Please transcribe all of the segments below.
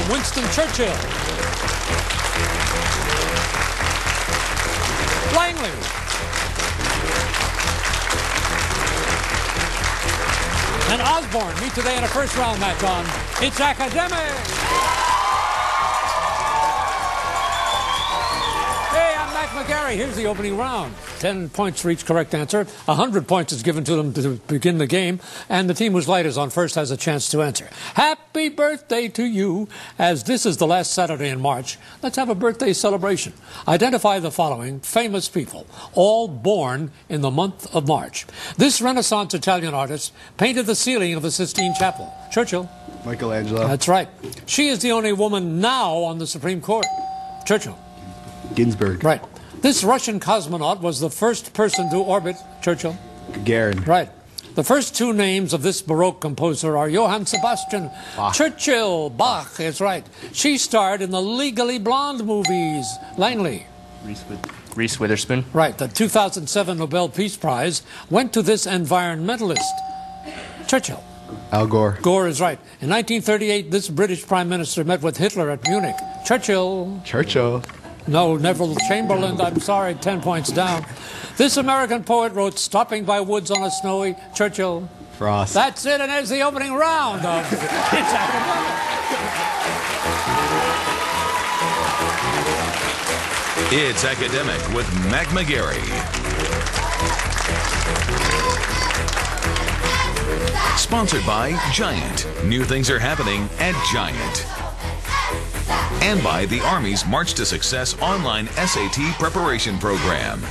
Winston Churchill. Langley. And Osbourn meet today in a first-round match on It's Academic. Hey, I'm Mac McGarry. Here's the opening round. 10 points for each correct answer. 100 points is given to them to begin the game, and the team whose light is on first has a chance to answer. Happy birthday to you. As this is the last Saturday in March, let's have a birthday celebration. Identify the following famous people, all born in the month of March. This Renaissance Italian artist painted the ceiling of the Sistine Chapel. Churchill. Michelangelo. That's right. She is the only woman now on the Supreme Court. Churchill. Ginsburg. Right. This Russian cosmonaut was the first person to orbit. Churchill. Gagarin. Right. The first two names of this Baroque composer are Johann Sebastian Bach. Churchill. Bach is right. She starred in the Legally Blonde movies. Langley. Reese Witherspoon. Right. The 2007 Nobel Peace Prize went to this environmentalist. Churchill. Al Gore. Gore is right. In 1938, this British Prime Minister met with Hitler at Munich. Churchill. Churchill. No, Neville Chamberlain, I'm sorry, 10 points down. This American poet wrote Stopping by Woods on a Snowy. Churchill. Frost. That's it, and there's the opening round of It's Academic. It's Academic with Mac McGarry. Sponsored by Giant. New things are happening at Giant. And by the Army's March to Success online SAT preparation program.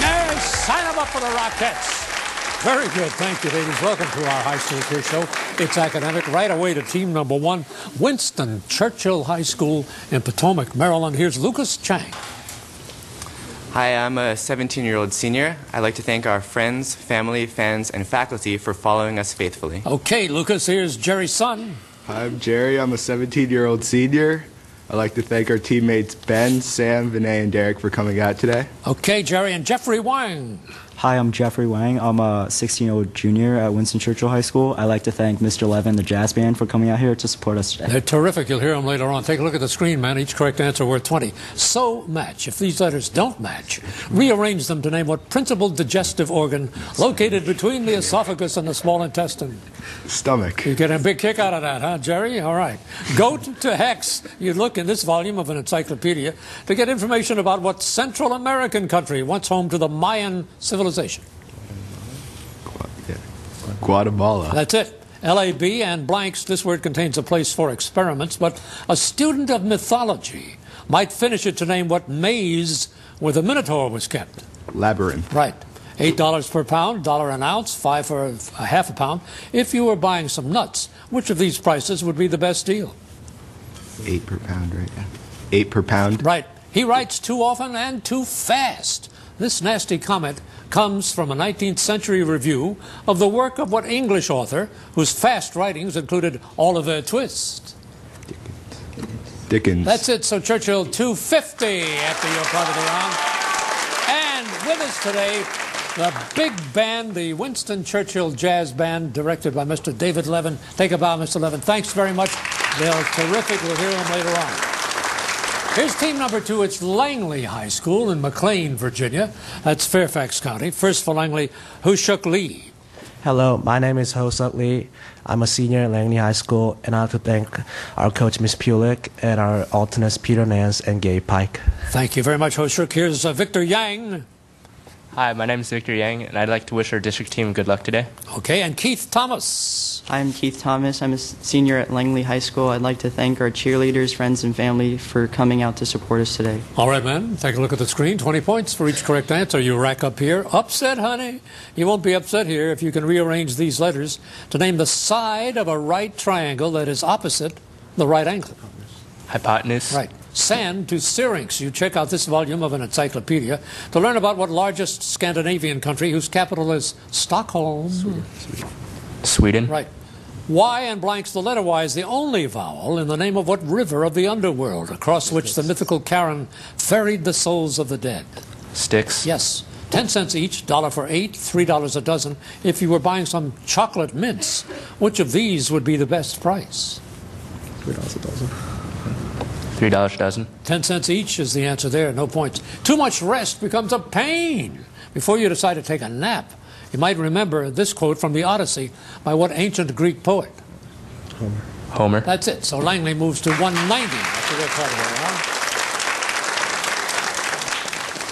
Yes, sign them up for the Rockettes. Very good. Thank you, ladies. Welcome to our high school quiz show. It's Academic. Right away to team number one, Winston Churchill High School in Potomac, Maryland. Here's Lucas Chang. Hi, I'm a 17-year-old senior. I'd like to thank our friends, family, fans, and faculty for following us faithfully. Okay, Lucas, here's Jerry's son. Hi, I'm Jerry. I'm a 17-year-old senior. I'd like to thank our teammates Ben, Sam, Vinay, and Derek for coming out today. Okay, Jerry, and Geoffrey Wang. Hi, I'm Geoffrey Wang. I'm a 16-year-old junior at Winston Churchill High School. I'd like to thank Mr. Levin, the jazz band, for coming out here to support us today. They're terrific. You'll hear them later on. Take a look at the screen, man. Each correct answer worth 20. So match. If these letters don't match, rearrange them to name what principal digestive organ located between the esophagus and the small intestine. Stomach. You're getting a big kick out of that, huh, Jerry? All right. Go to Hex. You look in this volume of an encyclopedia to get information about what Central American country once home to the Mayan civilization. Guatemala. That's it. L-A-B and blanks. This word contains a place for experiments, but a student of mythology might finish it to name what maze where the Minotaur was kept. Labyrinth. Right. $8 per pound, $1 an ounce, $5 for a half a pound. If you were buying some nuts, which of these prices would be the best deal? 8 per pound, right? 8 per pound. Right. He writes too often and too fast. This nasty comment comes from a 19th century review of the work of what English author whose fast writings included Oliver Twist? Dickens. That's it. So Churchill 250 after your part of the round. And with us today, the big band, the Winston Churchill Jazz Band, directed by Mr. David Levin. Take a bow, Mr. Levin. Thanks very much. They're terrific. We'll hear them later on. Here's team number two. It's Langley High School in McLean, Virginia. That's Fairfax County. First for Langley, Hoo-Shuk Lee. Hello, my name is Ho-Suk Lee. I'm a senior at Langley High School, and I'd like to thank our coach, Ms. Pulick, and our alternates, Peter Nance and Gabe Pike. Thank you very much, Hoo-Shuk. Here's Victor Yang. Hi, my name is Victor Yang, and I'd like to wish our district team good luck today. Okay, and Keith Thomas. I'm Keith Thomas. I'm a senior at Langley High School. I'd like to thank our cheerleaders, friends, and family for coming out to support us today. All right, man. Take a look at the screen. 20 points for each correct answer. You rack up here. Upset, honey. You won't be upset here if you can rearrange these letters to name the side of a right triangle that is opposite the right angle. Hypotenuse. Right. Sand to Syrinx. You check out this volume of an encyclopedia to learn about what largest Scandinavian country whose capital is Stockholm. Sweden. Right. Y and blanks the letter Y is the only vowel in the name of what river of the underworld across which the mythical Karen ferried the souls of the dead? Styx. Yes. 10 cents each, $1 for 8, $3 a dozen. If you were buying some chocolate mints, which of these would be the best price? $3 a dozen. $3 a dozen. 10 cents each is the answer there, no points. Too much rest becomes a pain. Before you decide to take a nap, you might remember this quote from the Odyssey by what ancient Greek poet? Homer. That's it. So Langley moves to 190. That's a good part of it, huh?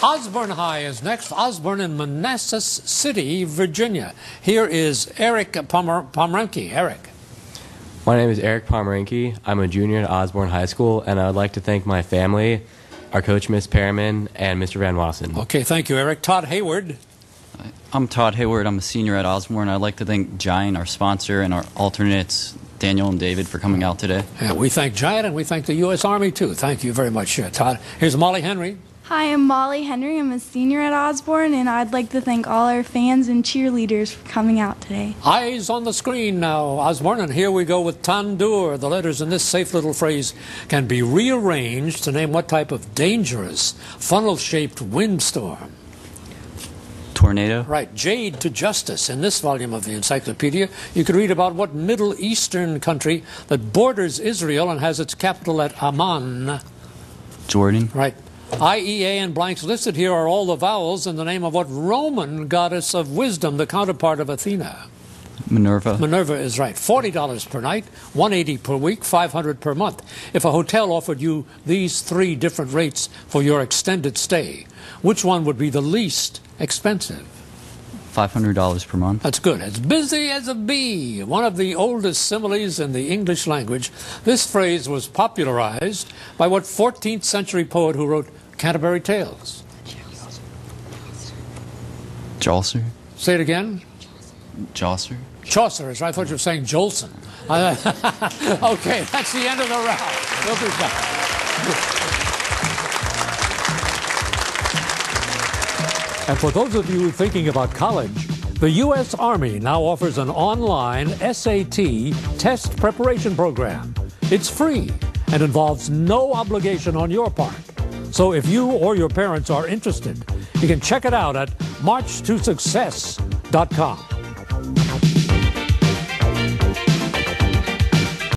Osbourn High is next. Osbourn in Manassas City, Virginia. Here is Eric Pomeranke. Eric. My name is Eric Pomeranke. I'm a junior at Osbourn High School, and I would like to thank my family, our coach, Miss Perriman, and Mr. Van Wassen. Okay, thank you, Eric. Todd Hayward. I'm Todd Hayward. I'm a senior at Osbourn. I'd like to thank Giant, our sponsor, and our alternates, Daniel and David, for coming out today. Yeah, we thank Giant, and we thank the U.S. Army, too. Thank you very much, Todd. Here's Molly Henry. Hi, I'm Molly Henry. I'm a senior at Osbourn, and I'd like to thank all our fans and cheerleaders for coming out today. Eyes on the screen now, Osbourn, and here we go with Tandur. The letters in this safe little phrase can be rearranged to name what type of dangerous, funnel-shaped windstorm. Tornado. Right. Jade to Justice. In this volume of the encyclopedia, you could read about what Middle Eastern country that borders Israel and has its capital at Amman. Jordan. Right. IEA and blanks listed here are all the vowels in the name of what Roman goddess of wisdom, the counterpart of Athena? Minerva. Minerva is right. $40 per night, $180 per week, $500 per month. If a hotel offered you these three different rates for your extended stay, which one would be the least expensive? $500 per month. That's good. As busy as a bee, one of the oldest similes in the English language. This phrase was popularized by what 14th century poet who wrote Canterbury Tales? Chaucer. Say it again. Chaucer. Chaucer is right. I thought you were saying Jolson. Okay, that's the end of the round. We'll be back. And for those of you thinking about college, the U.S. Army now offers an online SAT test preparation program. It's free and involves no obligation on your part. So if you or your parents are interested, you can check it out at marchtosuccess.com.